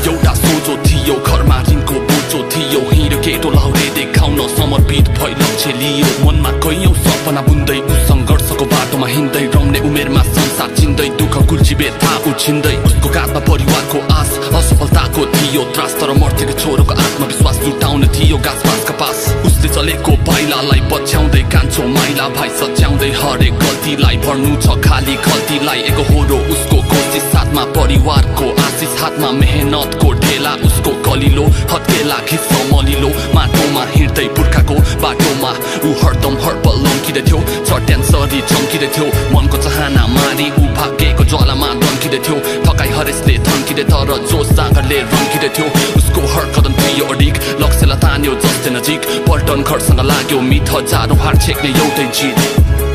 एउटा सोझो थियो घरमा ऋणको बोझो थियो हिँड्यो केटो लाउरे देखाउन समर्पित भई लक्ष्य लियो मनमा कैयौं सपना बुन्दै उ संघर्षको बाटोमा हिँड्दै रम्ने उमेरमा संसार चिन्दै दुःख गुल्झिबे थाहा उछिन्दै उसको काँधमा परिवारको आश असफलताको थियो त्रास तर मर्थेको छोरोको आत्मविश्वास जुटाउने थियो गाँसबासका पास उसले चलेको पाइलालाई पछ्याउँदै कान्छो माइला भाइ सच्याउँदै हरेक गल्तीलाई भर्नु छ खाली खल्तीलाई एकोहोरो उसको कोसिस साथमा परिवारको आशिष हातमा मेहनतको ढेला उसको कलिलो हत्केला खिच्छ मलिलो माटोमा हिँड्दै पुर्खाको बाटोमा ऊ हरदम हरपल लम्किँदै थियो चट्यानसरी चम्किँदै थियो मनको चाहना मारी ऊ भाग्यको ज्वालामा दम्किँदै थियो थकाइ हरेसले थन्किँदै तर जोस जाँगरले रम्किँदै थियो उसको हर कदम थियो अडिक लक्ष्यलाई तान्यो जस्तै नजिक पल्टन घरसँग लाग्यो मित हजारौं हार छेक्ने एउटै जित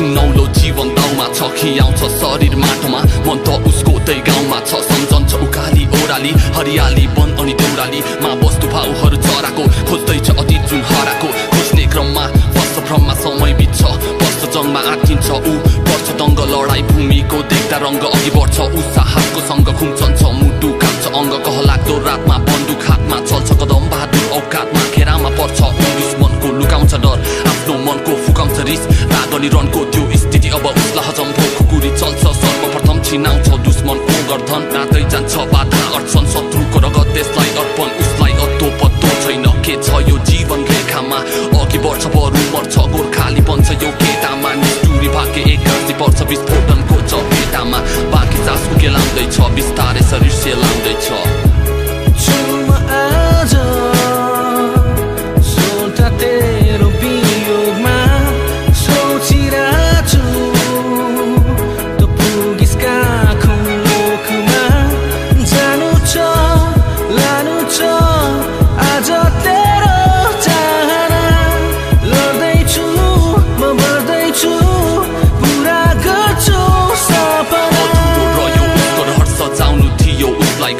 नौलो जीवन दाउमा छ खियाउँछ शरीर माटोमा मन त उसको त्यही गाउँमा छ सम्झन्छ उकाली ओराली हरियाली वन अनि देउराली मा वस्तु भाउहरू चराको खोज्दैछ अतीत जुन हराको खोज्ने क्रममा वर्ष भ्रममा समय बित्छ वर्ष जङ्गमा आँटिन्छ ऊ पर्छ दङ्ग लडाई भूमिको देख्दा रङ्ग अघि बढ्छ ऊ साहसको सँग खुम्चन्छ मुटु काट्छ अङ्ग कहलाग्दो रातमा बन्दुक हातमा चल्छ कदम बहादुर औकातमा घेरामा पर्छ ऊ दुश्मनको लुकाउँछ डर आफ्नो मनको फुकाउँछ रिस रागनी रनको त्यो स्थिति अब उसलाई हजम भो खुकुरी चल्छ सर्वप्रथम छिनाउँछ दुश्मनको गर्दन रातै जान्छ बाधा अड्छन् शत्रुको रगत त्यसलाई अर्पण उसलाई अत्तो पत्तो छैन के छ यो जीवन रेखामा अघि बढ्छ बरु मर्छ गोर्खाली बन्छ यो केटामा निष्ठुरी भाग्य एकासी पर्छ विस्फोटनको चपेटामा बाँकी सासको केलाउँदैछ बिस्तारै शरीर सेलाउँदैछ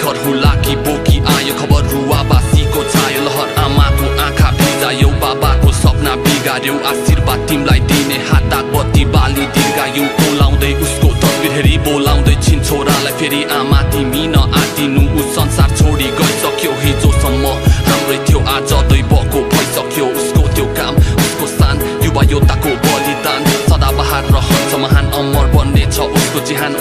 घर हुलाकी बोकी आयो खबर रुवाबासीको छायो लहर आमाको आँखा भिजायो बाबाको सपना बिगार्यो आशीर्वाद तिमीलाई दिने हात बत्ती बाली दीर्घायु बोलाउँदै उसको तस्बिर हेरी बोलाउँदै छिन् छोरालाई फेरि आमा तिमी नआतिनु ऊ संसार छोडी गइसक्यो हिजोसम्म हाम्रै थियो आज दैवको भइसक्यो उसको त्यो काम उसको सान युवा योद्धाको बलिदान सदाबहार रहन्छ महान अमर बन्नेछ उसको जिहान